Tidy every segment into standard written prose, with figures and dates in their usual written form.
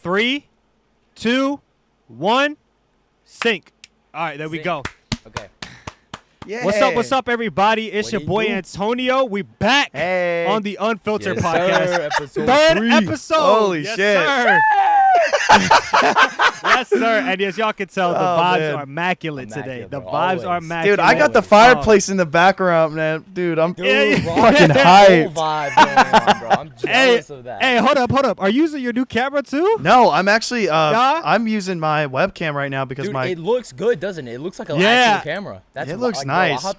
3, 2, 1, sync. All right, there we go. Okay. Yeah. What's up, everybody? It's your boy Antonio. We back on the Unfiltered Podcast. Sir, episode Third 3. episode. Holy yes, shit. Sir. Yes, sir. And as y'all can tell, the vibes man. are immaculate today. The bro. vibes are Always. immaculate. Dude, I got the fireplace in the background, man. Dude, I'm Yeah, fucking yeah. Whole hyped. vibe going on, bro. I'm jealous of that. Hey, hold up. Are you using your new camera too? No, I'm actually Yeah? I'm using my webcam right now because Dude, my it looks good, doesn't it? It looks like an Yeah. actual camera. That's It what- looks like, nice. Bro,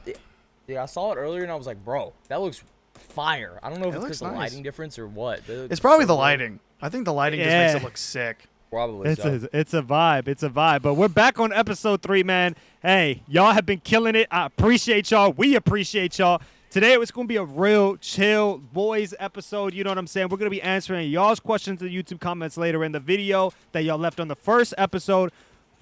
dude, I saw it earlier and I was like, bro, that looks fire. I don't know if It it's looks because the nice. lighting difference or what. But it it's looks probably so the good. lighting. I think the lighting just makes Yeah. it look sick. Probably It's so. a vibe. It's a vibe. But we're back on episode 3, man. Hey, y'all have been killing it. I appreciate y'all. We appreciate y'all. Today it's going to be a real chill boys episode. You know what I'm saying? We're going to be answering y'all's questions in the YouTube comments later in the video that y'all left on the first episode.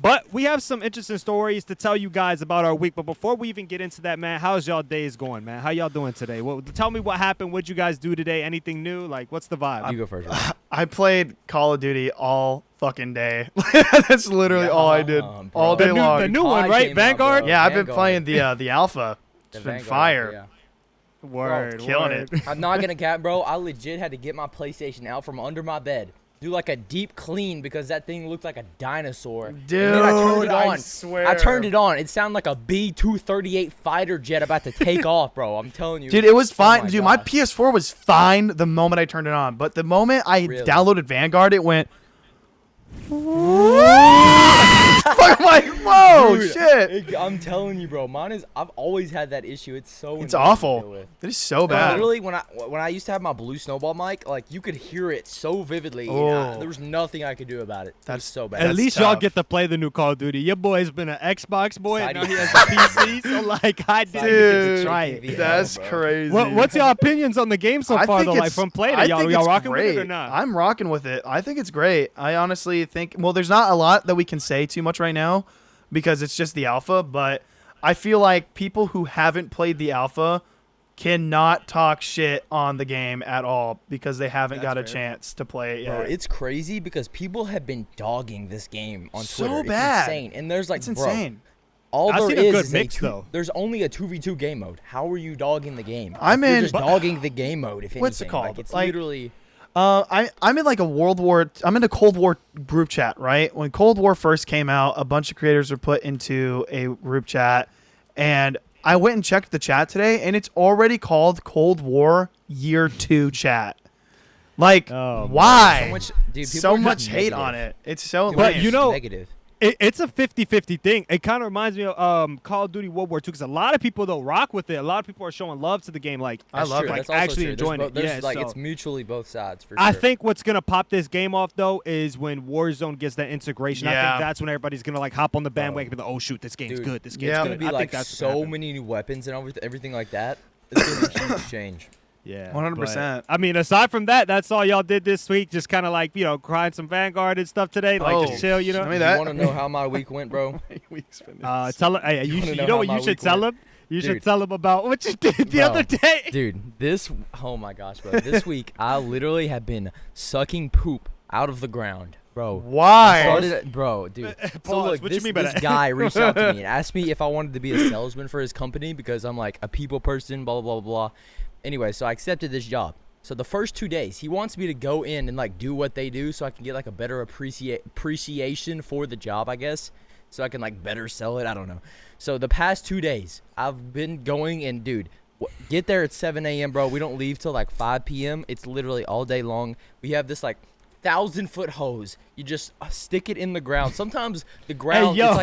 But we have some interesting stories to tell you guys about our week. But before we even get into that, man, how's y'all days going, man? How y'all doing today? Well, tell me what happened. What'd you guys do today? Anything new? Like, what's the vibe? You go first. Bro. I played Call of Duty all fucking day. That's literally all I did bro. all day long. The new one, COD right? came out, Vanguard? bro. Yeah, I've been Vanguard. playing the alpha. The It's been Vanguard, fire. yeah. Word. killing word. it. I'm not gonna cap, bro. I legit had to get my PlayStation out from under my bed, do like a deep clean because that thing looked like a dinosaur. And then I turned Dude, it I on. swear. I turned it on. It sounded like a B-238 fighter jet about to take off, bro. I'm telling you. Dude, it was fine. Oh my Dude, my gosh. PS4 was fine the moment I turned it on. But the moment I Really? downloaded Vanguard, it went. Fuck, I'm like, whoa, Dude, shit. I'm telling you, bro. Mine is. I've always had that issue. It's so. It's annoying to awful. deal with. It is so Bro, bad. literally, when I used to have my blue snowball mic, like you could hear it so vividly. And Oh. there was nothing I could do about it. It was That's- so bad. At That's least y'all tough. get to play the new Call of Duty. Your boy's been an Xbox boy, and now Side he has a PC. So like, I didn't even get to Dude, try it. Yeah, that's bro. crazy. What's your opinions on the game so I far, think though? Like it's- from playing I it, y'all think it's rocking great. with it or not? I'm rocking with it. I think it's great. I honestly think. Well, there's not a lot that we can say too much right now because it's just the alpha. But I feel like people who haven't played the alpha cannot talk shit on the game at all because they haven't got a chance to play it Bro, yet. it's crazy because people have been dogging this game on So Twitter. bad. It's insane. And there's like, It's bro, insane. all I've there seen a is good is mix, though. There's only a 2v2 game mode. How are you dogging the game? I'm You're in- just dogging the game mode, if anything. What's it called? Like, it's Like- literally... I'm in like a I'm in a Cold War group chat, right? When Cold War first came out, a bunch of creators were put into a group chat, and I went and checked the chat today, and it's already called Cold War Year 2 chat. Like, Oh, why? So much, dude, people So are just much hate negative. on it. It's so People are But lame. you just know- negative. It's a 50-50 thing. It kind of reminds me of Call of Duty World War II because a lot of people, though, rock with it. A lot of people are showing love to the game. Like, I love True, it. like that's also actually true. enjoying there's it. There's Yeah, like, so it's mutually both sides, for sure. I think what's going to pop this game off, though, is when Warzone gets that integration. I Yeah. think that's when everybody's going to, like, hop on the bandwagon and be like, oh, shoot, this game's Dude, good. This game's yeah. It's good. going to be I like think that's what's gonna so happen. many new weapons and everything like that. It's going to be a huge change. Yeah, 100%. but, I mean, aside from that, that's all y'all did this week. Just kind of like, you know, crying some Vanguard and stuff today. Like, just chill, you know. I mean, You that want to know how my week went, bro? week's finished. Tell him. Hey, You you, wanna you know know how what my you should week tell went? him? You should Dude. tell him about what you did the Bro. other day. Dude, oh my gosh, bro. This week, I literally have been sucking poop out of the ground, bro. Why? Bro, dude. So Pause. look, What you this, mean by this that? guy reached out to me and asked me if I wanted to be a salesman for his company because I'm like a people person, blah, blah, blah, blah. Anyway, so I accepted this job. So the first 2 days, he wants me to go in and like do what they do so I can get like a better appreciation for the job, I guess. So I can like better sell it. I don't know. So the past 2 days, I've been going and dude, get there at 7 a.m., bro. We don't leave till like 5 p.m. It's literally all day long. We have this like 1,000-foot hose. You just stick it in the ground. Sometimes the ground yo.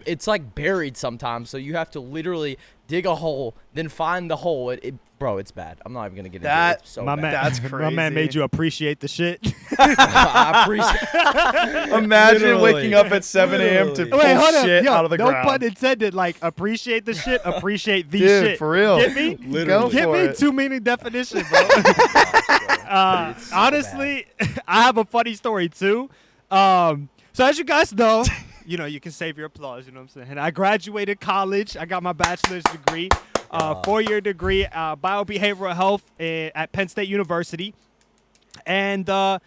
it's like buried sometimes. So you have to literally dig a hole, then find the hole. Bro, it's bad. I'm not even gonna get into it. It's so my bad. man, That's my man crazy. made you appreciate the shit. I appreciate. Imagine Literally. waking up at 7 a.m. to Literally. pull Wait, hold up. shit Yo, out of the no ground. pun intended. Like, appreciate the shit, appreciate the Dude, shit. for real. Get me? Go Literally. Get for me it. two meaning definition, bro. It's so Honestly, I have a funny story too. So as you guys know, you know, you can save your applause. You know what I'm saying? I graduated college. I got my bachelor's degree, 4-year degree, biobehavioral health at Penn State University. And I'm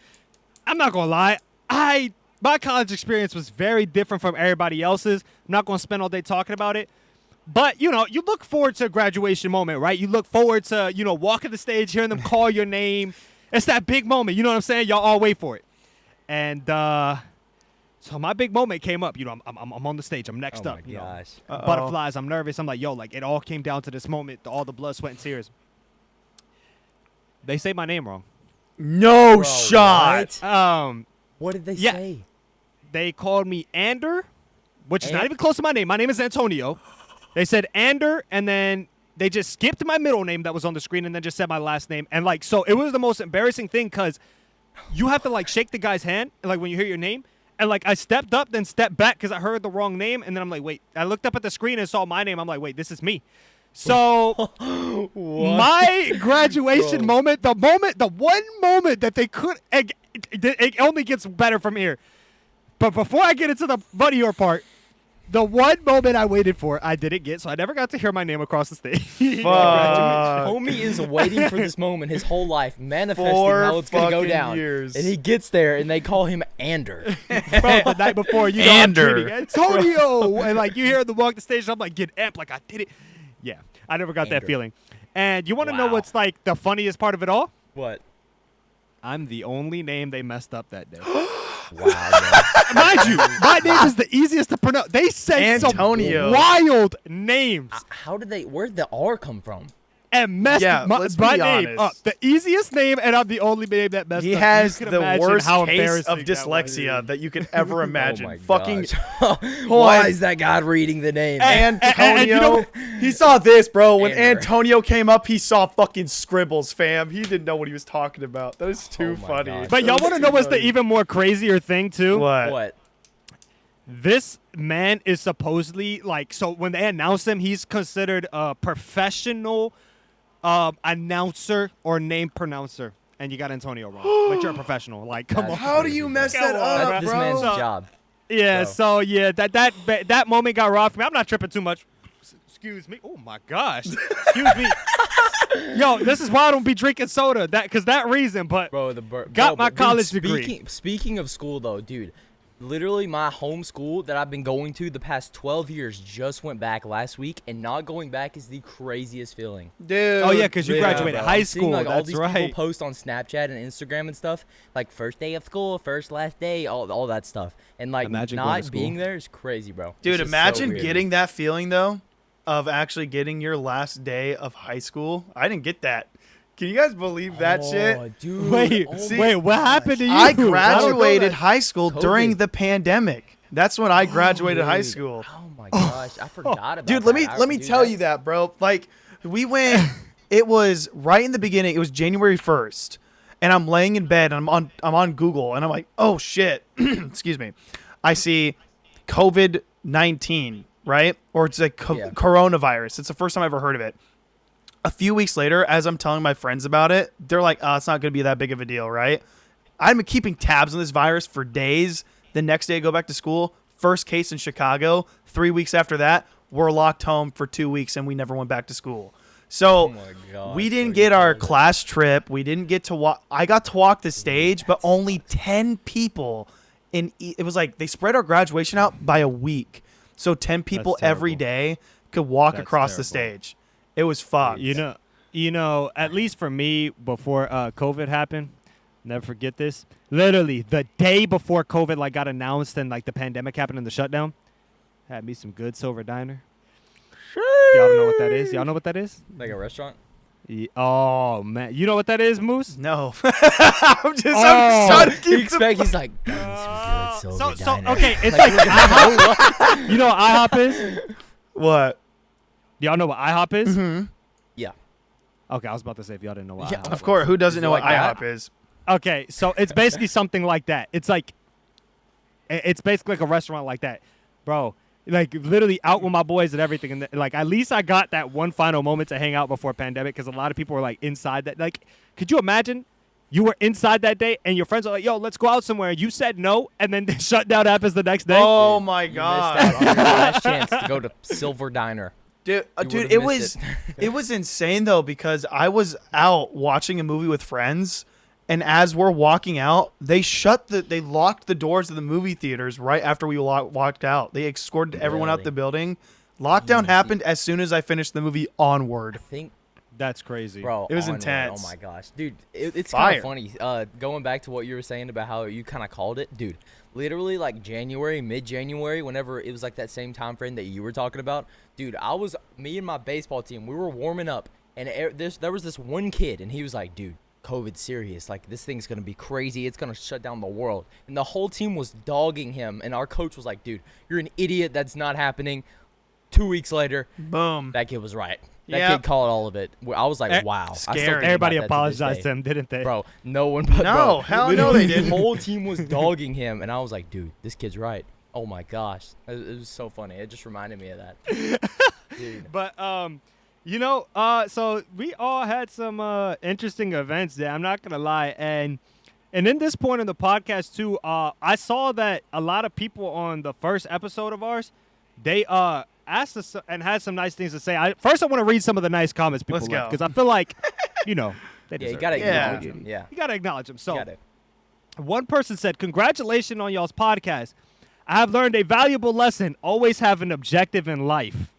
not gonna lie, my college experience was very different from everybody else's. I'm not going to spend all day talking about it. But, you look forward to a graduation moment, right? You look forward to, walking the stage, hearing them call your name. It's that big moment. You know what I'm saying? Y'all all wait for it. And so my big moment came up. I'm on the stage. I'm next up. Oh, my gosh. Butterflies. I'm nervous. I'm like, it all came down to this moment. All the blood, sweat, and tears. They say my name wrong. No Bro, shot. What? What did they say? They called me Ander, which is not even close to my name. My name is Antonio. They said Ander, and then they just skipped my middle name that was on the screen and then just said my last name. And, so it was the most embarrassing thing because you have to, shake the guy's hand, when you hear your name. And, I stepped up, then stepped back because I heard the wrong name. And then I'm like, wait. I looked up at the screen and saw my name. I'm like, wait, this is me. So my graduation moment, the one moment that they could, it only gets better from here. But before I get into the funnier part, the one moment I waited for, I didn't get, so I never got to hear my name across the stage. Homie is waiting for this moment his whole life, manifesting how it's going to go down. Years. And he gets there, and they call him Ander. Bro, the night before, Ander. I'm tweeting, Antonio! And, you hear them walk the stage, and I'm get amped, I did it. Yeah, I never got that feeling. And you want to know what's, the funniest part of it all? What? I'm the only name they messed up that day. Wow. Mind you, my name is the easiest to pronounce. They said Antonio. some wild names. Where'd the R come from? And messed my name up. The easiest name, and I'm the only name that messed up. He has the worst how case of embarrassing dyslexia that you could ever imagine. Oh my Fucking gosh. Why is that guy reading the name? Antonio. He saw this, bro. When Ander. Antonio came up, he saw fucking scribbles, fam. He didn't know what he was talking about. That is too my funny. gosh. But y'all want to know what's the even more crazier thing, too? What? This man is supposedly, so when they announce him, he's considered a professional announcer or name pronouncer. And you got Antonio wrong. But you're a professional. Come on. How do you mess that Come on, up, That's this bro? man's job. Yeah, Bro. so yeah, that moment got robbed for me. I'm not tripping too much. Excuse me. Oh my gosh. Excuse me. Yo, this is why I don't be drinking soda. Because that reason, but Bro, got my but dude, college degree. Speaking of school, though, dude, literally my home school that I've been going to the past 12 years just went back last week, and not going back is the craziest feeling. Dude. Oh yeah, because you graduated bro. high I'm seeing, school. all That's these right. people post on Snapchat and Instagram and stuff, first day of school, first last day, all that stuff, and Imagine going to not school. being there is crazy, bro. Dude, It's just so imagine weird. getting that feeling, though, of actually getting your last day of high school. I didn't get that. Can you guys believe that shit? Oh, dude. Wait, Oh wait, my what happened to you? I don't know graduated that. high school during COVID. the pandemic. That's when I graduated high dude. school. Oh my gosh, I forgot about Dude, that. let me tell you that, bro. We went. It was right in the beginning. It was January 1st, and I'm laying in bed. And I'm on Google, and I'm like, oh shit. Excuse me. I see COVID-19, right? Or it's like coronavirus. It's the first time I ever heard of it. A few weeks later, as I'm telling my friends about it, they're like, oh, it's not going to be that big of a deal, right? I've been keeping tabs on this virus for days. The next day I go back to school. First case in Chicago. 3 weeks after that, we're locked home for 2 weeks, and we never went back to school. So we didn't get our class trip. We didn't get to walk. I got to walk the stage, but only 10 people. It was they spread our graduation out by a week. So 10 people every day could walk across the stage. It was fucked. You know, at least for me, before COVID happened, never forget this. Literally, the day before COVID got announced and the pandemic happened and the shutdown, had me some good Silver Diner. Y'all don't know what that is? Y'all know what that is? Like a restaurant? Oh man, you know what that is, Moose? No. I'm just trying to keep He's like, some good Silver Diner. Okay, it's like IHOP. You know what IHOP is? What? Y'all know what IHOP is? Mm-hmm. Yeah. Okay, I was about to say if y'all didn't know what IHOP Of course. Who doesn't know what like IHOP is? Okay, so it's basically something like that. It's basically like a restaurant like that, bro. Literally out with my boys and everything, and at least I got that one final moment to hang out before pandemic because a lot of people were inside that. Could you imagine? You were inside that day, and your friends are like, "Yo, let's go out somewhere." You said no, and then the shutdown happens the next day. Oh my You missed god. out on your last chance to go to Silver Diner. Dude, would've it was insane though because I was out watching a movie with friends, And as we're walking out, they locked the doors of the movie theaters right after we walked out. They escorted everyone out the building. Lockdown happened as soon as I finished the movie Onward. I think That's crazy. Bro, It was Onward, intense. Oh my gosh, dude, it's Fire. kind of funny. Going back to what you were saying about how you kind of called it, dude. Literally, like January, mid-January, whenever it was like that same time frame that you were talking about, dude. Me and my baseball team, we were warming up, and there was this one kid, and he was like, dude, COVID's serious. Like, this thing's gonna be crazy. It's gonna shut down the world. And the whole team was dogging him, and our coach was like, dude, you're an idiot. That's not happening. 2 weeks later, Boom. that kid was right. That Yep. kid called all of it. I was like, wow. I still Scary. think about Everybody that to this apologized day. to him, didn't they? Bro, no one but No, bro, hell no literally they didn't. The whole team was dogging him, and I was like, dude, this kid's right. Oh my gosh. It was so funny. It just reminded me of that. Dude. But so we all had some interesting events there. I'm not gonna lie, and in this point in the podcast too, I saw that a lot of people on the first episode of ours, they asked us and had some nice things to say. First, I want to read some of the nice comments people Let's left go. because I feel like, they Yeah, you deserve gotta it. acknowledge Yeah. him. Yeah. You gotta acknowledge them. So. You gotta. One person said, "Congratulations on y'all's podcast. I have learned a valuable lesson. Always have an objective in life."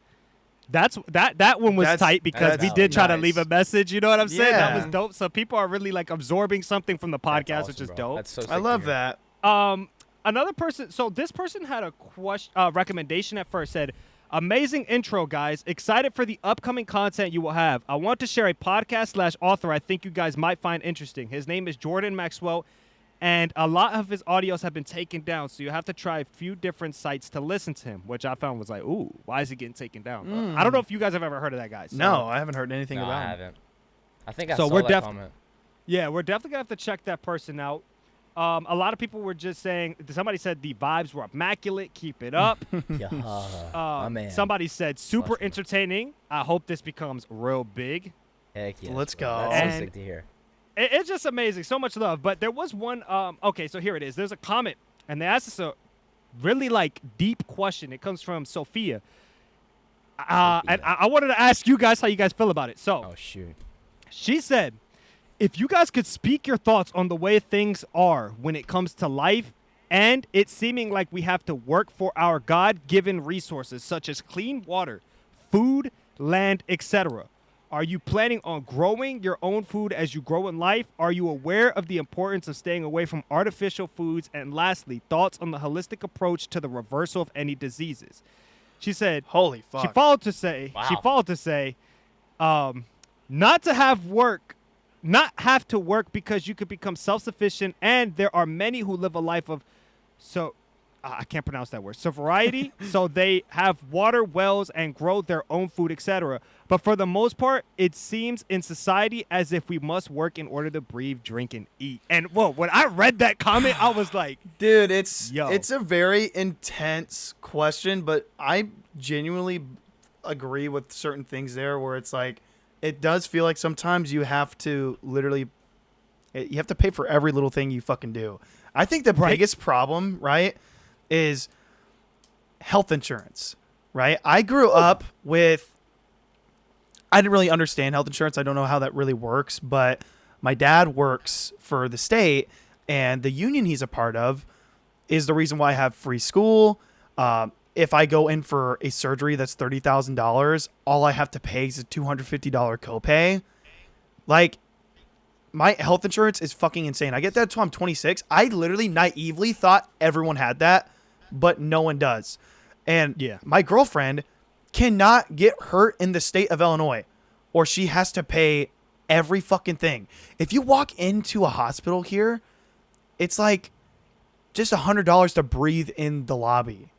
That one was tight because we that's did try to nice. leave a message. You know what I'm saying? That Yeah. was dope. So people are really like absorbing something from the podcast, That's which is awesome, bro. dope. That's so sick I to love hear. that. Another person. So this person had a recommendation at first. Said, "Amazing intro, guys. Excited for the upcoming content you will have. I want to share a podcast/author I think you guys might find interesting. His name is Jordan Maxwell, and a lot of his audios have been taken down, so you have to try a few different sites to listen to him," which I found was like, ooh, why is he getting taken down? I don't know if you guys have ever heard of that guy. So, No, I haven't heard anything No, about I him. haven't. I think I So saw we're that comment. Yeah, we're definitely going to have to check that person out. A lot of people were just saying, somebody said the vibes were immaculate, keep it up. Yeah, my man. Somebody said, super Bless you. entertaining. I hope this becomes real big. Heck yes, Let's bro. go. That's so And- sick to hear. It's just amazing. So much love. But there was one, okay, so here it is. There's a comment, and they asked us a really, like, deep question. It comes from Sophia. And I wanted to ask you guys how you guys feel about it. So, Oh shoot. she said, if you guys could speak your thoughts on the way things are when it comes to life and it seeming like we have to work for our God-given resources such as clean water, food, land, etc. Are you planning on growing your own food as you grow in life? Are you aware of the importance of staying away from artificial foods? And lastly, thoughts on the holistic approach to the reversal of any diseases? She said, Holy fuck. she followed to say, not have to work because you could become self-sufficient, and there are many who live a life of I can't pronounce that word. Sobriety, so they have water wells and grow their own food, etc. But for the most part, it seems in society as if we must work in order to breathe, drink, and eat. And whoa, when I read that comment, I was like, Dude, it's Yo. a very intense question, but I genuinely agree with certain things there where it's like it does feel like sometimes you have to you have to pay for every little thing you fucking do. I think the Right. biggest problem, right, is health insurance, right? I grew up with I didn't really understand health insurance. I don't know how that really works, but my dad works for the state, and the union he's a part of is the reason why I have free school. If I go in for a surgery that's $30,000, all I have to pay is a $250 copay. Like, my health insurance is fucking insane. I get that until I'm 26. I literally naively thought everyone had that, but no one does. And Yeah. my girlfriend cannot get hurt in the state of Illinois, or she has to pay every fucking thing. If you walk into a hospital here, it's like just $100 to breathe in the lobby.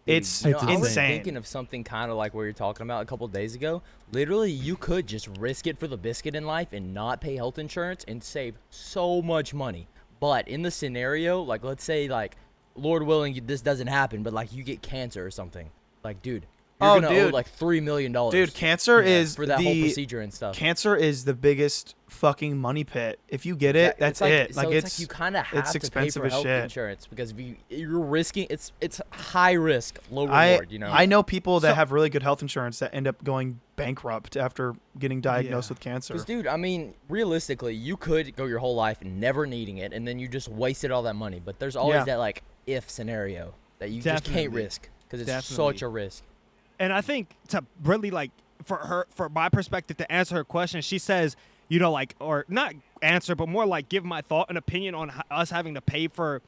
It's You know, It's I was insane. thinking of something kind of like what you're talking about a couple days ago. Literally, you could just risk it for the biscuit in life and not pay health insurance and save so much money. But in the scenario, like let's say like Lord willing this doesn't happen, but like you get cancer or something. Like dude, you're Oh, gonna owe dude. like $3 million. Dude, cancer is for that whole procedure and stuff. Cancer is the biggest fucking money pit. If you get it, that's it. So Like it's like you kind of have to pay expensive for as health shit. insurance because if you're risking. It's high risk, low I reward. You know. I know people that So- have really good health insurance that end up going bankrupt after getting diagnosed with cancer. Because, dude, I mean, realistically, you could go your whole life never needing it, and then you just wasted all that money. But there's always Yeah. that, like, if scenario that you just can't Definitely. risk because it's Definitely. such a risk. And I think to really like for my perspective to answer her question, she says, you know, like, or not answer, but more like give my thought and opinion on us having to pay for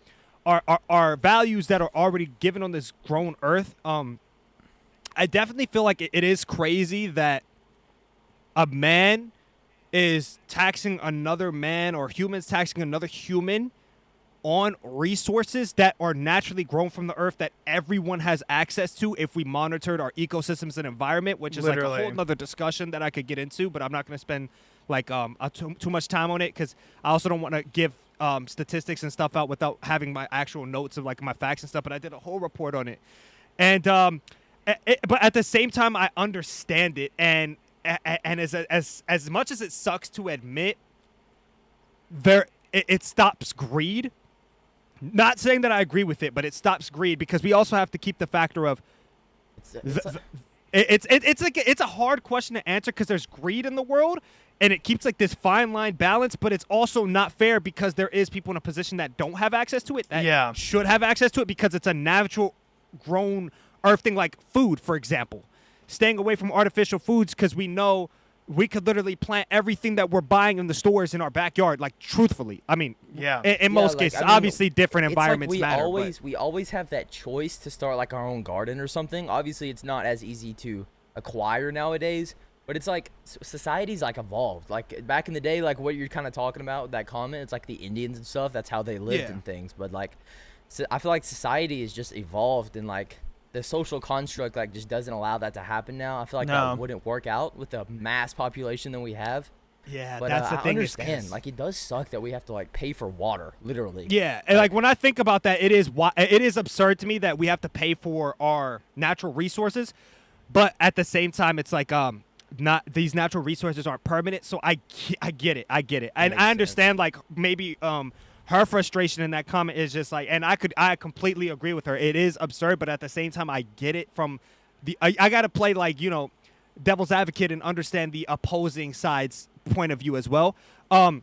our values that are already given on this grown earth. I definitely feel like it is crazy that a man is taxing another man or humans taxing another human on resources that are naturally grown from the earth that everyone has access to if we monitored our ecosystems and environment, which is like a Literally. whole nother discussion that I could get into, but I'm not going to spend like too much time on it because I also don't want to give statistics and stuff out without having my actual notes of like my facts and stuff, but I did a whole report on it. And but at the same time, I understand it, and as much as it sucks to admit, it stops greed. Not saying that I agree with it, but it stops greed because we also have to keep the factor of it's a hard question to answer because there's greed in the world and it keeps like this fine line balance, but it's also not fair because there is people in a position that don't have access to it that should have access to it because it's a natural grown earth thing, like food, for example. Staying away from artificial foods because we know we could literally plant everything that we're buying in the stores in our backyard. Like, truthfully, I mean, in most like, cases, I mean, obviously different it's environments like matter. we always have that choice to start like our own garden or something. Obviously, it's not as easy to acquire nowadays, but it's like society's like evolved. Like back in the day, like what you're kind of talking about with that comment, it's like the Indians and stuff. That's how they lived and things. But like, I feel like society is just evolved and like the social construct like just doesn't allow that to happen now. I feel like that wouldn't work out with the mass population that we have. Yeah, But that's the I thing. understand. Like, it does suck that we have to like pay for water, literally. Yeah, and like when I think about that, it is absurd to me that we have to pay for our natural resources, but at the same time, it's like not these natural resources aren't permanent. So I get it, and I understand like maybe her frustration in that comment is just like, and I completely agree with her. It is absurd, but at the same time, I get it from I got to play like, you know, devil's advocate and understand the opposing side's point of view as well. And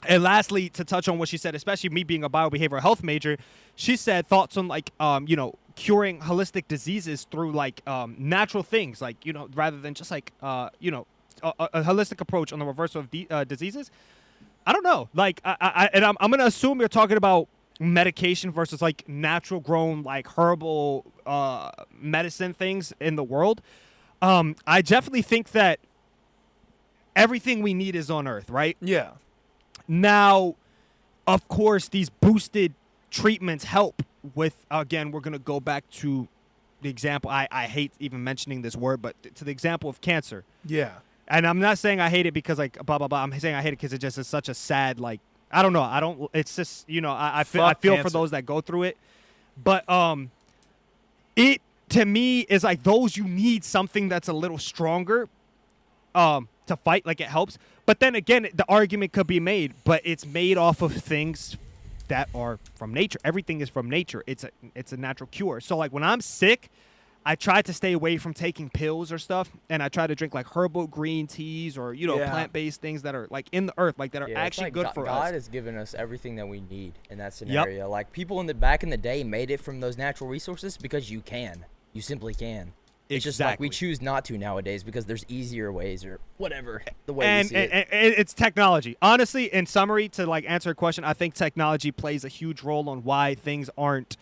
lastly, to touch on what she said, especially me being a biobehavioral health major, she said thoughts on like, you know, curing holistic diseases through like natural things, like, you know, rather than just like, you know, a holistic approach on the reversal of diseases. I don't know. Like, I'm going to assume you're talking about medication versus like natural grown, like herbal medicine things in the world. I definitely think that everything we need is on Earth, right? Yeah. Now, of course, these boosted treatments help with, again, we're going to go back to the example. I hate even mentioning this word, but to the example of cancer. Yeah. And I'm not saying I hate it because like blah, blah, blah. I'm saying I hate it because it just is such a sad, like, I don't know. It's just, you know, I feel cancer. for those that go through it. But it, to me, is like those you need something that's a little stronger to fight, like it helps. But then again, the argument could be made, but it's made off of things that are from nature. Everything is from nature. It's a natural cure. So like when I'm sick, I try to stay away from taking pills or stuff, and I try to drink like herbal green teas or, you know, plant-based things that are like in the earth, like that are actually like good for us. God has given us everything that we need in that scenario. Like people back in the day made it from those natural resources because you simply can. It's just like we choose not to nowadays because there's easier ways or whatever the way we see it. And it's technology. Honestly, in summary, to like answer a question, I think technology plays a huge role on why things aren't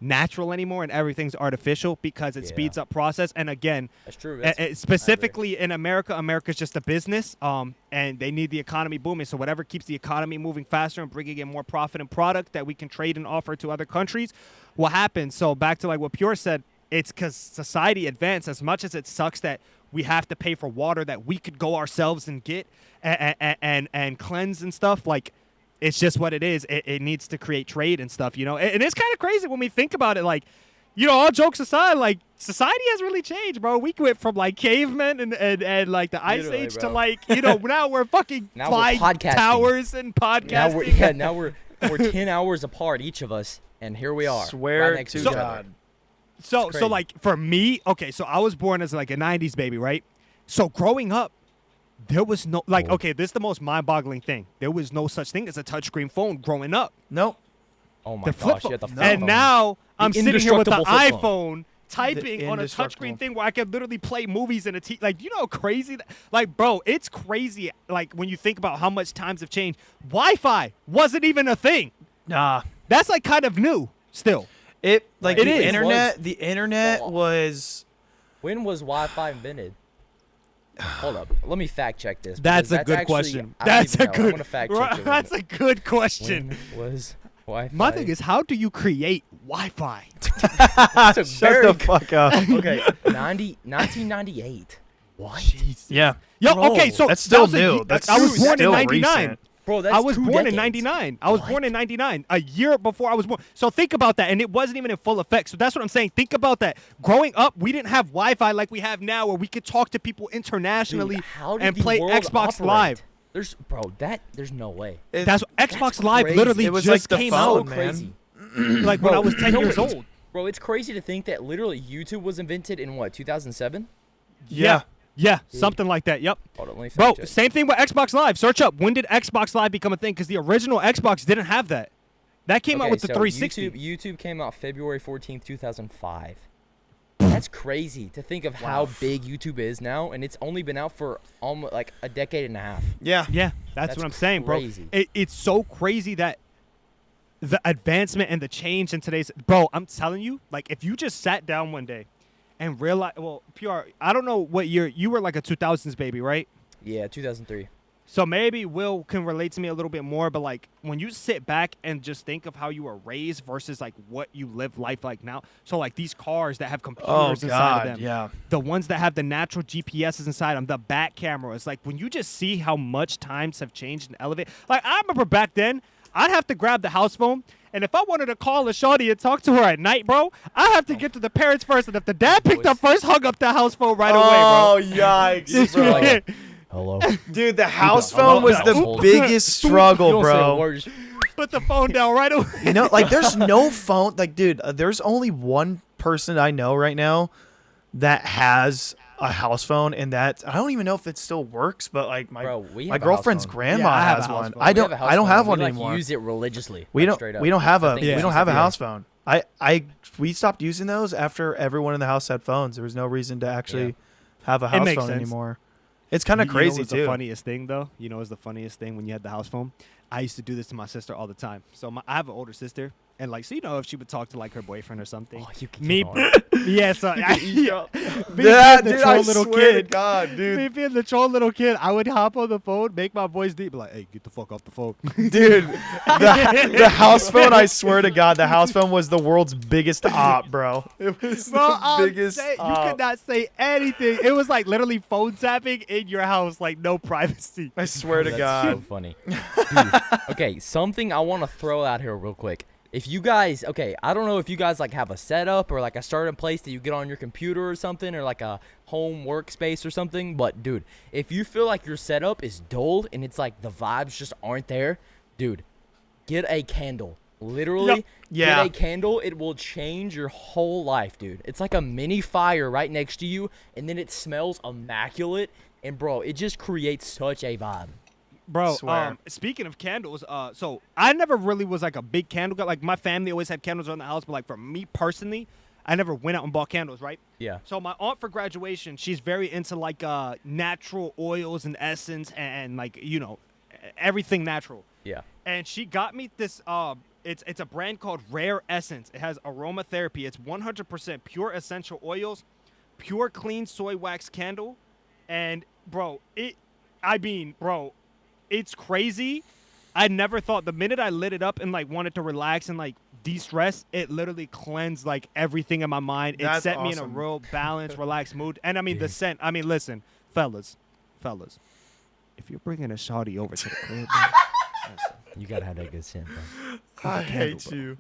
natural anymore and everything's artificial because it speeds up process. And again, that's true. Specifically in America, America's just a business, and they need the economy booming. So whatever keeps the economy moving faster and bringing in more profit and product that we can trade and offer to other countries will happen. So back to like what Pure said, it's because society advanced. As much as it sucks that we have to pay for water that we could go ourselves and get and cleanse and stuff, like, it's just what it is. It needs to create trade and stuff, you know? And it's kind of crazy when we think about it. Like, all jokes aside, like society has really changed, bro. We went from like cavemen and like the Ice Literally, Age bro. to like now we're fucking Now we're flying podcasting. towers and podcasting. Now we're 10 hours apart, each of us, and here we are. Swear right next to each other. God. So crazy. like for me, okay, so I was born as like a 90s baby, right? So growing up, there was no like Oh. okay, this is the most mind-boggling thing. There was no such thing as a touchscreen phone growing up. Nope. Oh my The flip gosh, phone. yeah, the flip No. And phone. now I'm sitting here with the indestructible flip iPhone typing on a indestructible. touchscreen thing where I could literally play movies in a like, you know how crazy that, like, bro, it's crazy. Like when you think about how much times have changed, Wi-Fi wasn't even a thing. Nah. That's like kind of new still. It like It the is. internet. The internet Oh. was. When was Wi-Fi invented? Hold up, let me fact check this. That's because a good actually- question. I don't That's even a know. good. I'm gonna fact check it. That's a good question. When was Wi-Fi? My thing is, how do you create Wi-Fi? That's a Shut very the fuck up. okay. 1998. What? Yeah. Yo, Bro, okay, so that's still that was a new. ye- That's I was born in still '99. recent. Bro, that's I was 2 born in decades. '99. I was born in '99, a year before I was born. So think about that, and it wasn't even in full effect. So that's what I'm saying. Think about that. Growing up, we didn't have Wi-Fi like we have now, where we could talk to people internationally Dude, how did and the play world Xbox operate? Live. There's no way. It- That's Xbox Live crazy. literally It was just like the came phone, out, man. Crazy. like when I was 10 you know years what? old. Bro, it's crazy to think that literally YouTube was invented in what, 2007? yeah. Yeah, something like that. Yep. Hold on, let me Bro, fact check. same thing with Xbox Live. Search up, when did Xbox Live become a thing? Because the original Xbox didn't have that. That came out Okay, with the so 360. YouTube came out February 14th, 2005. That's crazy to think of how big YouTube is now, and it's only been out for almost like a decade and a half. Yeah. Yeah, that's what I'm saying, bro. crazy. It's so crazy that the advancement and the change in today's bro. I'm telling you, like if you just sat down one day and realize, well, PR, I don't know what year you were, like a 2000s baby, right? Yeah, 2003. So maybe Will can relate to me a little bit more, but like when you sit back and just think of how you were raised versus like what you live life like now. So like these cars that have computers Oh inside God. of them, Yeah. the ones that have the natural GPSs inside them, the back cameras. Like when you just see how much times have changed and elevated. Like I remember back then, I'd have to grab the house phone, and if I wanted to call a shawty and talk to her at night, bro, I have to get to the parents first, and if the dad picked up first, hung up the house phone right away, Oh yikes, Bro, bro. like, hello. Dude, the house Hello? phone was the Household. biggest You struggle, don't say a bro. word, just- Put the phone down right away. You know, like there's no phone. Like, dude, there's only one person I know right now that has a house phone, and that I don't even know if it still works. But like my Bro, we my have a house girlfriend's phone. grandma Yeah, I have has a house one. phone. I We don't. have a house I don't phone. have one we, anymore. Like, use it religiously. We like, don't. Straight up. We don't have I a. think We it's don't just have a yeah. house phone. We stopped using those after everyone in the house had phones. There was no reason to actually have a house makes phone sense. anymore. It's kind of You crazy know what's too. the funniest thing though? You know what's the funniest thing when you had the house phone? I used to do this to my sister all the time. So I have an older sister, and like, so you know, if she would talk to like her boyfriend or something, Oh, you can me, get on. yeah, so me Yeah, being the dude, troll I little swear to kid, God, me dude. being the troll little kid, I would hop on the phone, make my voice deep, like, hey, get the fuck off the phone. Dude, the house phone, I swear to God, the house phone was the world's biggest op, bro. It was Bro, the I'm biggest saying, you op. could not say anything. It was like literally phone tapping in your house, like no privacy. I swear to That's God. so funny. Dude, okay, something I want to throw out here real quick. If you guys, okay, I don't know if you guys like have a setup or like a certain place that you get on your computer or something, or like a home workspace or something, but dude, if you feel like your setup is dulled and it's like the vibes just aren't there, dude, get a candle. Literally, Yep. Yeah. get a candle. It will change your whole life, dude. It's like a mini fire right next to you, and then it smells immaculate, and bro, it just creates such a vibe. Bro, Swear. speaking of candles, so I never really was like a big candle guy. Like my family always had candles around the house, but like for me personally, I never went out and bought candles, right? Yeah. So my aunt for graduation, she's very into like natural oils and essence and like, you know, everything natural. Yeah. And she got me this it's a brand called Rare Essence. It has aromatherapy. It's 100% pure essential oils, pure clean soy wax candle. And bro, it's crazy. I never thought the minute I lit it up and like wanted to relax and like de-stress, it literally cleansed like everything in my mind. It That's set me in a awesome. real balanced, relaxed mood. And I mean the scent. I mean, listen, fellas, if you're bringing a shawty over to the crib, man, You gotta have that good scent, bro. I candle, hate bro. you.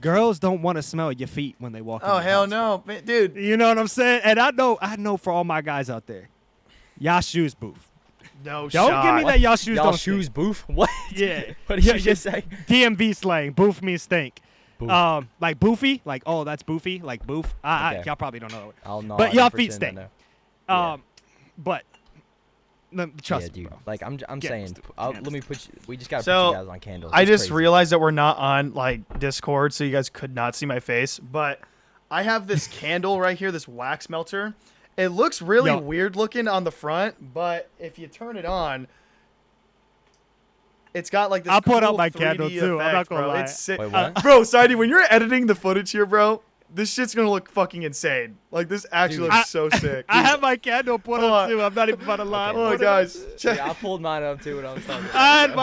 Girls don't want to smell your feet when they walk in Oh the hell house, no, man, dude. You know what I'm saying? And I know for all my guys out there, y'all shoes boof. No Don't shot. give me that y'all shoes Y'all don't shoes stink. boof? What? Yeah. What did you just say? DMV slang. Boof means stink. Boof. Like boofy, like oh that's boofy, like boof. Okay. Y'all probably don't know. I'll know. But I y'all 100% feet stink. know. Yeah. But trust Yeah, me, dude. bro. Like I'm Can't saying, understand. let me put you. We just gotta So, put you guys on candles. I It's just crazy. realized that we're not on like Discord, so you guys could not see my face. But I have this candle right here, this wax melter. It looks really Yo. weird looking on the front, but if you turn it on, it's got like this. I'll put cool up my 3D candle, too. I'm effect, not gonna bro. lie. It's sick. Wait, what? Bro, Sidey, when you're editing the footage here, bro, this shit's gonna look fucking insane. Like this actually Dude. looks so sick. I have my candle put Hold up on. too. I'm not even about to lie. Okay. Oh, Put it guys, up. check. Yeah, I pulled mine up too when I was talking. I had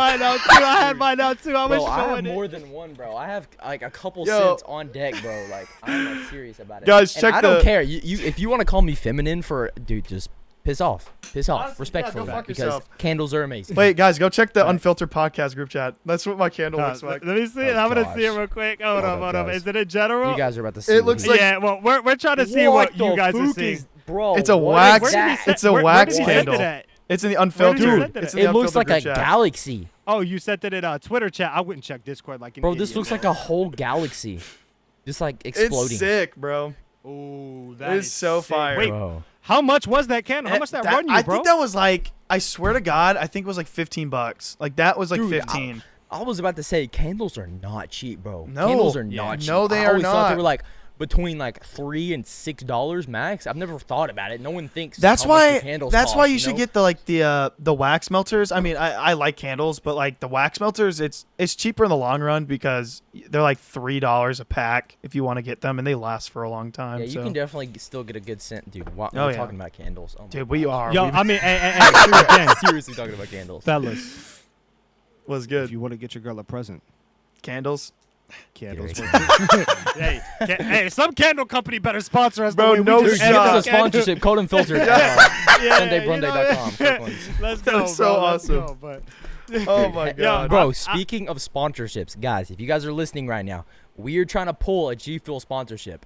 mine out too. I was Bro, I have showing more it. than one, bro. I have like a couple Yo. cents on deck, bro. Like I'm like serious about it. Guys, And check I don't the- care. You if you want to call me feminine for, dude, just piss off, Honestly, yeah, respectfully, go fuck because yourself. candles are amazing. Wait, guys, go check the Right. Unfiltered Podcast group chat. That's what my candle looks like. Let me see it. Oh, I'm gonna see it gosh. real quick. Hold Hold up, up, hold up. guys. Is it in general? You guys are about to see. It what looks he- like- Yeah. Well, we're trying to see what you the guys are fuck seeing. is- bro. It's a what wax- is Where did he that? send- It's a where wax did he send candle. it at? It's in the Where did you Unfiltered. send it It's in at? the It looks like Unfiltered a group chat. galaxy, Oh, you sent it in Twitter chat. I wouldn't check Discord like an bro. idiot, This looks man. like a whole galaxy, just like exploding. It's sick, bro. Ooh, It is so sick. far. Wait, Bro. how much was that candle? How much that run you, I bro? think that was like, I swear to God, I think it was like $15. Like that was like Dude, 15. I was about to say candles are not cheap, bro. No. Candles are Yeah. not cheap. No, they I are always thought they not. were like between like $3 and $6 max. I've never thought about it. No one thinks. That's how much why. the candles That's cost, why you should know? get the wax melters. I mean, I like candles, but like the wax melters, it's cheaper in the long run because they're like $3 a pack if you want to get them, and they last for a long time. Yeah, you so. can definitely still get a good scent, dude. We're Oh, yeah. talking about candles. Oh my Dude, we gosh. are. Yo, We've- I mean, hey, again, seriously talking about candles. fellas, was if good. you want to get your girl a present, Candles. candles. Dude. hey, some candle company better sponsor us. Bro, the way no we Dude, just give shot. us a sponsorship. Code Unfiltered. Yeah, SundayBrunday.com. Quick ones. Let's That go, was so bro. Let's awesome. go, but Oh my Yo, God. Bro, speaking of sponsorships, guys, if you guys are listening right now, we're trying to pull a G Fuel sponsorship.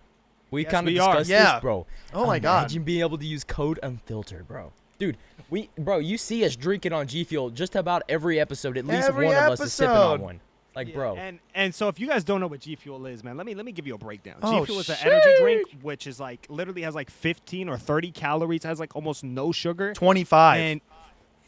We Yes, kind of we are. discussed Yeah. this, bro. Oh my God. Imagine being able to use code Unfiltered, bro. Dude, you see us drinking on G Fuel just about every episode. At least Every one of us is sipping on episode. one. Like, Yeah, bro. And so if you guys don't know what G Fuel is, man, let me give you a breakdown. Oh, G Fuel is an energy drink sheesh. which is like literally has like 15 or 30 calories, has like almost no sugar, 25. and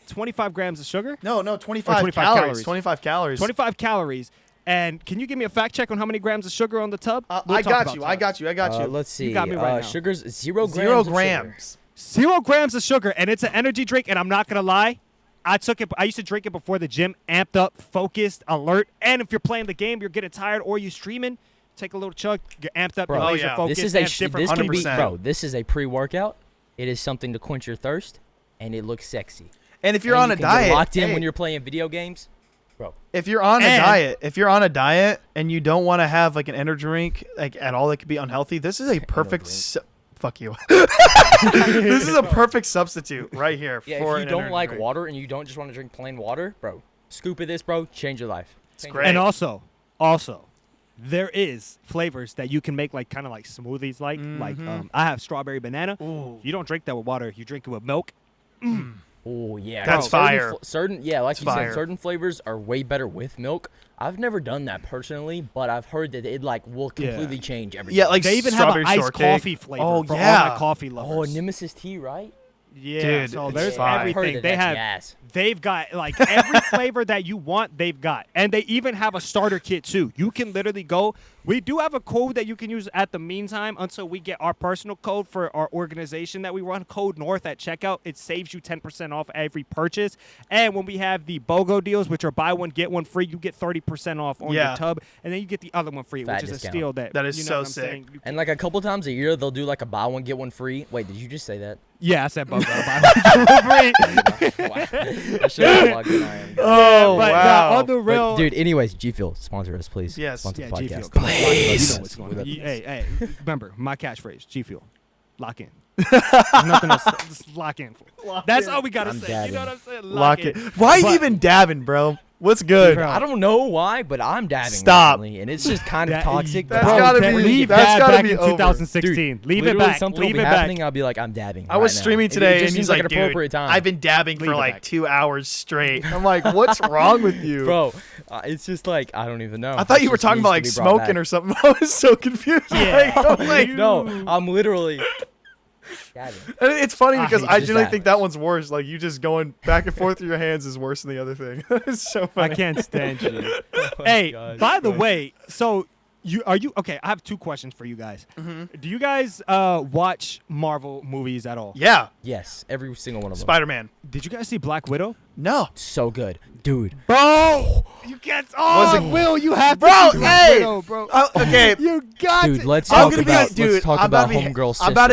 25 grams of sugar, No, 25, 25 calories. calories. 25 calories. 25 calories. And can you give me a fact check on how many grams of sugar on the tub? We'll I talk got about you. tubs. I got you. Let's see. got me right now. Sugar's 0 grams. 0 of sugar. grams. 0 grams of sugar, and it's an energy drink. And I'm not gonna lie, I used to drink it before the gym, amped up, focused, alert. And if you're playing the game, you're getting tired, or you streaming, take a little chug, you're amped up, Bro, you're oh, laser yeah. focused. This is a have different this can be 100%. bro. This is a pre-workout. It is something to quench your thirst, and it looks sexy. And if you're And on you a can get diet, locked in hey, when you're playing video games, bro. if you're on a And- diet, and you don't want to have like an energy drink like at all that could be unhealthy, this is a perfect fuck you. This is a perfect substitute right here Yeah, for if an you don't energy like drink. water and you don't just want to drink plain water, bro, scoop of this, bro, change your life. It's Change great. And also, there is flavors that you can make like kind of like smoothies, like I have strawberry banana. Ooh. You don't drink that with water. You drink it with milk. Oh yeah, That's bro. fire. Certain like you fire. said, certain flavors are way better with milk. I've never done that personally, but I've heard that it like will Yeah. completely change everything. Yeah, like They even have strawberry an iced shortcake. coffee flavor Oh, for yeah. all my coffee oh, lovers. Nemesis tea, right? Yeah, Dude, so it's there's fire. I've heard everything. that They that's have. gas. They've got like every flavor that you want, they've got. And they even have a starter kit too. You can literally go. We do have a code that you can use at the meantime until we get our personal code for our organization that we run, code North at checkout. It saves you 10% off every purchase. And when we have the BOGO deals, which are buy one, get one free, you get 30% off on Yeah. your tub. And then you get the other one free, Fat which is discount. a steal that. That is you know so what I'm sick. saying? And like a couple times a year, they'll do like a buy one get one free. Wait, did you just say that? Yeah, I said BOGO. Buy one, get one free. Wow. I should have logged in. Oh But wow. on the real, But, dude, anyways, G Fuel, sponsor us, please. Yes. Sponsor yeah, the G podcast. Fuel. Come on, Please. you know what's going on. Please. Hey, remember my catchphrase: G Fuel, lock in. There's nothing else. Just lock in. That's all we gotta I'm say. You know dabbing. what I'm saying? Lock it. Why are you But- even dabbing, bro? What's good? I don't know why, but I'm dabbing Stop. recently, and it's just kind of toxic. That's bro. gotta be- leave that's that gotta back be in over. 2016. Dude, leave it literally back. Something Leave will it be back. happening. I'll be like, I'm dabbing. I was right now. streaming It today, just and he's seems like, an dude, appropriate time. I've been dabbing Leave for it like back. 2 hours straight. I'm like, what's wrong with you? Bro, it's just like I don't even know. I thought It you were just talking needs about to like be brought smoking back. or something. I was so confused. Yeah. I'm like, No, I'm literally dabbing. and it's funny I because hate I just generally that. think that one's worse. Like you just going back and forth with your hands is worse than the other thing. It's so I funny. can't stand you. Oh my Hey, gosh, by the bro. way, so are you okay? I have 2 questions for you guys. Do you guys watch Marvel movies at all? Yeah, Yes, every single one of them. Spider-Man. Did you guys see Black Widow? No, So good, dude. Bro, you can't. Oh, Was it- Will, you have Bro, to see hey! Black Widow, bro. okay. You got Dude, to. let's I'm talk gonna about be, dude. let's talk I'm about about to be, homegirl sister. I'm about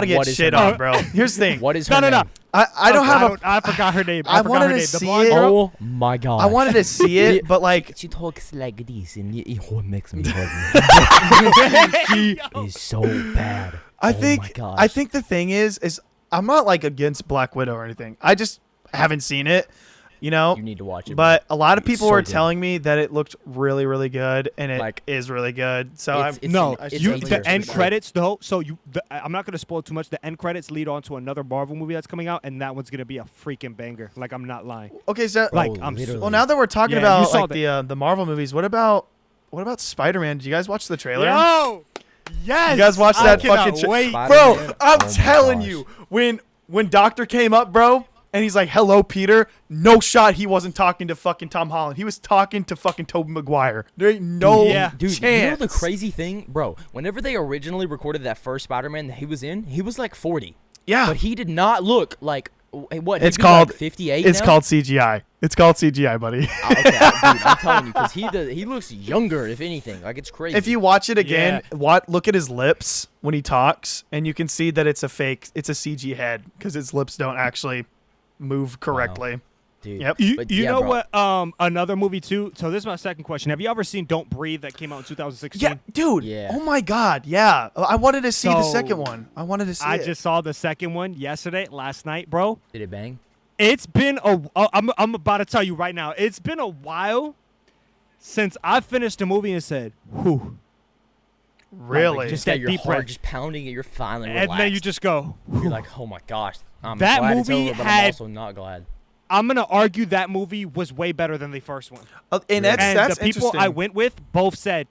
to get What is her shit name? on, bro. Here's the thing. What is No, her no, no. name? I don't have a. I forgot her name. I forgot wanted her to name. The see blonde it. girl. Oh my god. I wanted to see it, but like, She talks like this, and it makes me She is so bad. I Oh think my gosh. I think the thing is I'm not like against Black Widow or anything. I just haven't seen it, you know. You need to watch it. But a lot of It's people so were good. telling me that it looked really, really good, and it is Like, really good. So it's- I'm it's No, an- it's you a the clear end for sure. credits though. So I'm not gonna spoil too much. The end credits lead on to another Marvel movie that's coming out, and that one's gonna be a freaking banger. Like I'm not lying. okay. So Like Bro, I'm. literally. well, now that we're talking Yeah, you about saw like the Marvel movies, what about Spider-Man? Did you guys watch the trailer? Yo, yes. You guys watched I that cannot fucking wait. Bro, Spider-Man? I'm Oh my telling gosh. you, when Doctor came up, bro, and he's like, "Hello, Peter." No shot, he wasn't talking to fucking Tom Holland. He was talking to fucking Tobey Maguire. There ain't no Yeah. Dude, chance. you know the crazy thing, bro? Whenever they originally recorded that first Spider-Man that he was in, he was like 40, Yeah, but he did not look like what? It's he'd be called- like 58. it's now? called CGI. It's called CGI, buddy. Okay, dude, I'm telling you, because he looks younger, if anything. Like it's crazy. If you watch it again, look at his lips when he talks, and you can see that it's a fake. It's a CG head because his lips don't actually move correctly. dude. Yep. You, But you yeah, know bro. what? Another movie too. So this is my second question. Have you ever seen Don't Breathe that came out in 2016? Yeah, dude. Yeah. Oh my God. Yeah. I wanted to see the So, second one. I wanted to see I it. just saw the second one last night, bro. Did it bang? It's been I'm about to tell you right now. It's been a while since I finished a movie and said, "Whew," really. just Got that your deep heart breath. just pounding, and you're finally and relaxed. then you just go. You're like, oh my gosh, I'm That glad movie it's over, but had- I'm also not glad. I'm gonna argue that movie was way better than the first one. And that's And that's the people interesting. I went with both said,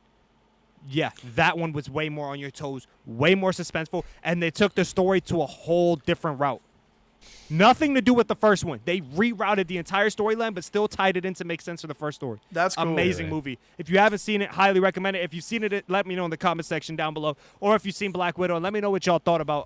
yeah, that one was way more on your toes, way more suspenseful, and they took the story to a whole different route. Nothing to do with the first one. They rerouted the entire storyline, but still tied it in to make sense of the first story. That's cool. Amazing movie. If you haven't seen it, highly recommend it. If you've seen it, let me know in the comment section down below. Or if you've seen Black Widow, let me know what y'all thought about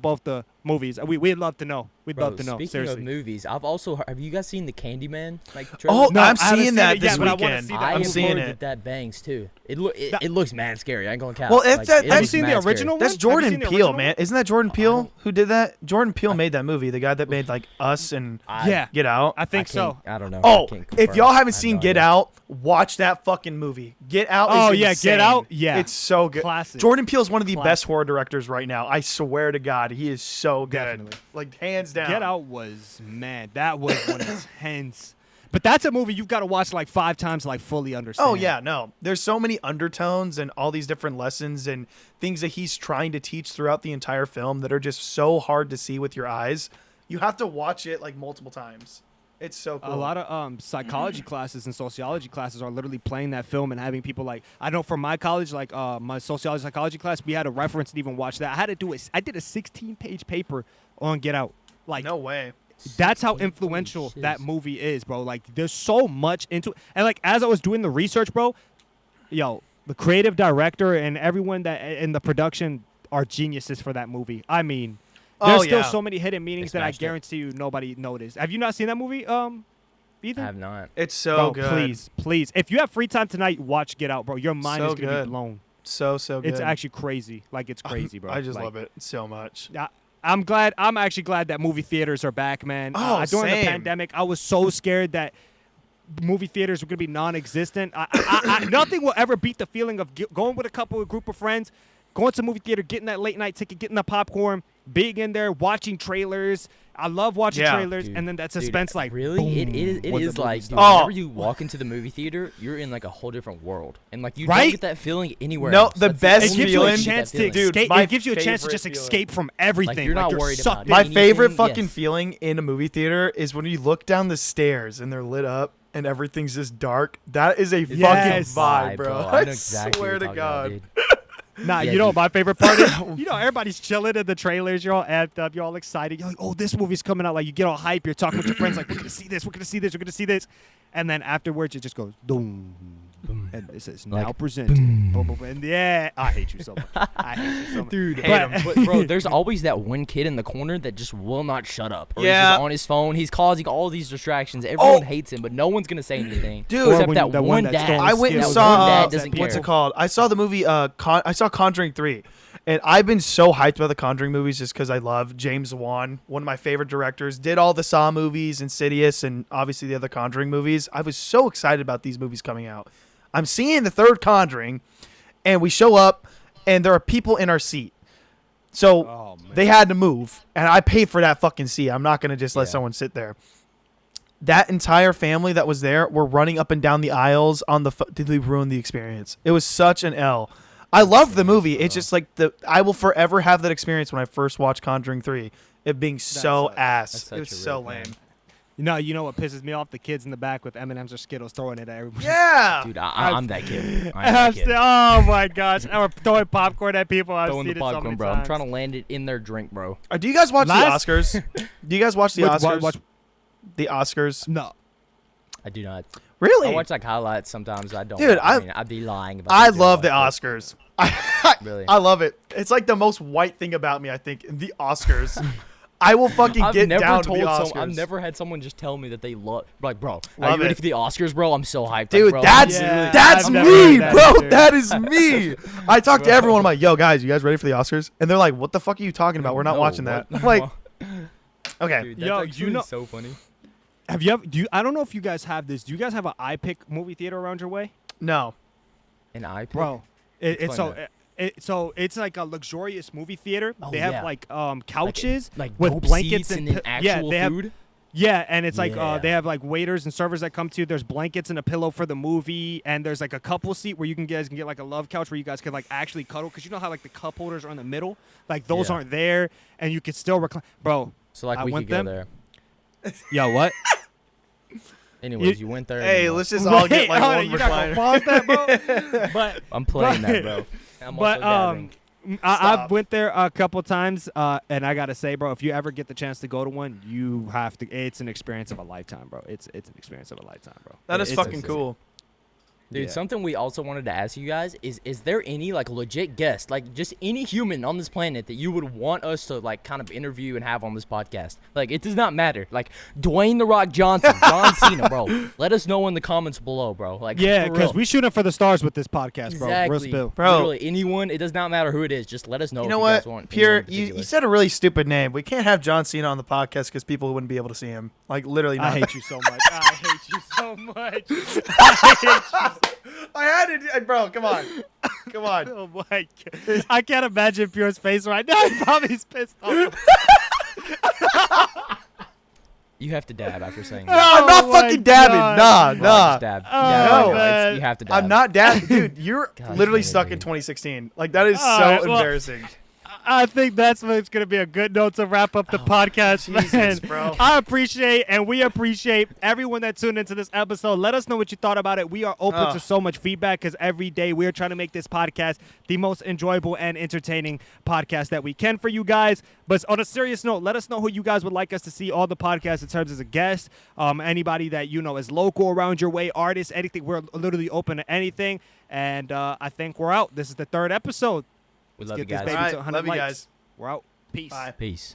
both the movies. We'd love to know. We'd Bro, love to know. speaking Seriously. of movies, have you guys seen the Candyman trailer? Oh, No, I'm I haven't seeing seen that it this yet, but I wanna weekend. see that. I I'm have seeing heard it. that bangs too. It looks mad scary. I ain't gonna cap. Well, if Like, that- it have you looks seen the mad scary. original one? That's Have you Jordan seen the Peele, original man. one? Isn't that Jordan Peele who did that? Jordan Peele made that movie. The guy that made like Us and Yeah. Get Out. I think so. I don't know. Oh, I can't if confirm. y'all I haven't have seen no Get idea. Out, watch that fucking movie. Get Out Oh, is yeah, Get insane. Out? Yeah. It's so good. Classic. Jordan Peele is one of the best Classic. horror directors right now. I swear to God, he is so good. Definitely. Like, hands down. Get Out was, man, that was one intense. But that's a movie you've got to watch like 5 times to like fully understand. Oh, yeah, no. There's so many undertones and all these different lessons and things that he's trying to teach throughout the entire film that are just so hard to see with your eyes. You have to watch it like multiple times. It's so cool. A lot of psychology classes and sociology classes are literally playing that film and having people like, I know from my college, like my sociology psychology class, we had a reference and even watch that. I did a 16-page paper on Get Out. Like, No way. that's how influential shiz. that movie is, bro. Like, there's so much into it. And like, as I was doing the research, bro, the creative director and everyone that in the production are geniuses for that movie. I mean, there's Oh, still yeah. so many hidden meanings They that I smashed it. guarantee you nobody noticed. Have you not seen that movie, I either? have not. It's so Bro, good. please. If you have free time tonight, watch Get Out, bro. Your mind So is gonna good. be blown. So good. It's actually crazy. Like, it's crazy, bro. I just Like, love it so much. I'm actually glad that movie theaters are back, man. Oh, During the same. pandemic, I was so scared that movie theaters were going to be non-existent. Nothing will ever beat the feeling of going with a group of friends, going to the movie theater, getting that late night ticket, getting the popcorn, being in there, watching trailers. I love watching trailers, Dude, and then that suspense, dude, like really, boom, it when the is movie like, dude, starts. whenever you walk into the movie theater, you're in like a whole different world, and like you Right? don't get that feeling anywhere No, else. the That's best It only gives you a way feeling- get that chance to feeling. Dude, escape. my It gives you a chance to favorite just feeling. escape from everything. you're not worried sucked about in. My anything, favorite yes. fucking feeling in a movie theater is when you look down the stairs and they're lit up and everything's just dark. That is a fucking Yes. vibe, bro. I know I exactly swear what to you're talking God. about, dude. Nah, Yeah, you know dude. what my favorite part is? You know, everybody's chilling in the trailers. You're all amped up. You're all excited. You're like, oh, this movie's coming out. Like, you get all hype. You're talking with your friends like, we're going to see this. We're going to see this. We're going to see this. And then afterwards, it just goes, boom. And it says, now Like, presented. Boom, boom, and yeah. I hate you so much. I hate you so much. Dude, Hate 'em. but bro, there's always that one kid in the corner that just will not shut up. Or he's Yeah. just on his phone. He's causing all these distractions. Everyone hates him, but no one's gonna say anything. Dude. except Or that the one that's dad. throwing I went and skills. That one saw dad doesn't what's care. it called? I saw the movie. I saw Conjuring 3, and I've been so hyped about the Conjuring movies just because I love James Wan, one of my favorite directors. Did all the Saw movies, Insidious, and obviously the other Conjuring movies. I was so excited about these movies coming out. I'm seeing the third Conjuring, and we show up, and there are people in our seat. So Oh, man. they had to move, and I paid for that fucking seat. I'm not gonna just let Yeah. someone sit there. That entire family that was there were running up and down the aisles on the. Did they ruin the experience? It was such an L. I love the movie. It's just like I will forever have that experience when I first watched Conjuring 3. It being so sucks. ass. That's It such was a so rip, man. lame. You know what pisses me off? The kids in the back with M&M's or Skittles throwing it at everybody. Yeah. Dude, I'm that kid. I'm I'm that kid. still- oh my gosh! Or throwing popcorn at people. I've Throwing seen the it so popcorn, many bro. times. I'm trying to land it in their drink, bro. Do you guys watch Last- the Oscars? Do you guys watch the What- Oscars? what- The Oscars. No. I do not. Really? I watch like highlights sometimes. I don't. Dude, I mean, I'd be lying about. I it, love the but- Oscars. Really? I love it. It's like the most white thing about me, I think, the Oscars. I will fucking I've get never down told to the Oscars. I've never had someone just tell me that they love. Like, bro, are Love you ready it. for the Oscars, bro? I'm so hyped, Dude, like, bro. that's Yeah, that's I've never me, heard that bro. either. That is me. I talk to everyone. I'm like, yo, guys, you guys ready for the Oscars? And they're like, what the fuck are you talking about? We're not No, watching that. what? I'm like, okay. Dude, that's Yo, actually you know- so funny. Have you ever? I don't know if you guys have this. Do you guys have an iPick movie theater around your way, No. An eye, bro? It's Explain so it's like a luxurious movie theater. Oh, they have yeah. like couches like with dope blankets seats and and then yeah, actual they have food. yeah, and it's like Yeah. they have like waiters and servers that come to you. There's blankets and a pillow for the movie, and there's like a couple seat where you guys can get like a love couch where you guys can like actually cuddle because you know how like the cup holders are in the middle, like those Yeah. aren't there, and you can still recline. Bro, So like I we went could go them- there. yo, what? Anyways, you went there. and Hey, then let's what? just all get Wait, like hold one on, you not gonna recliner. pause that, bro? But I'm playing but- that, bro. I'm but also dabbing. I've Stop. went there a couple times, and I gotta say, bro, if you ever get the chance to go to one, you have to. It's an experience of a lifetime, bro. It's an experience of a lifetime, bro. That is It's fucking insane. cool. Dude, Yeah. something we also wanted to ask you guys is there any like legit guest, like just any human on this planet that you would want us to like kind of interview and have on this podcast? Like it does not matter. Like Dwayne the Rock Johnson, John Cena, bro. Let us know in the comments below, bro. Like Yeah, for because real. we shooting for the stars with this podcast, bro. Real Exactly. spill. Bro. Literally anyone, it does not matter who it is. Just let us know You if know you what, guys want. Pierre? anyone in You particular. said a really stupid name. We can't have John Cena on the podcast because people wouldn't be able to see him. Like literally, not. I hate you so much. I hate you so much. I hate you. I had it, bro. Come on, come on. Oh my god. I can't imagine Pure's face right now. He probably is pissed off. You have to dab after saying No, that. I'm not Oh my fucking dabbing. God. Nah, Bro, nah. just dab. Oh, Dab, no. bro. man. You have to dab. I'm not dabbing, dude. You're God literally damn it, stuck in dude. 2016. Like that is All so right, well, embarrassing. I think that's what's going to be a good note to wrap up the podcast, Jesus, man. bro. I appreciate and we appreciate everyone that tuned into this episode. Let us know what you thought about it. We are open to so much feedback because every day we are trying to make this podcast the most enjoyable and entertaining podcast that we can for you guys. But on a serious note, let us know who you guys would like us to see on the podcast in terms as a guest. Anybody that you know is local around your way, artists, anything. We're literally open to anything. And I think we're out. This is the third episode. We Let's love you get this guys. baby All right, to 100 love you likes. guys. We're out. Peace. Bye. Peace.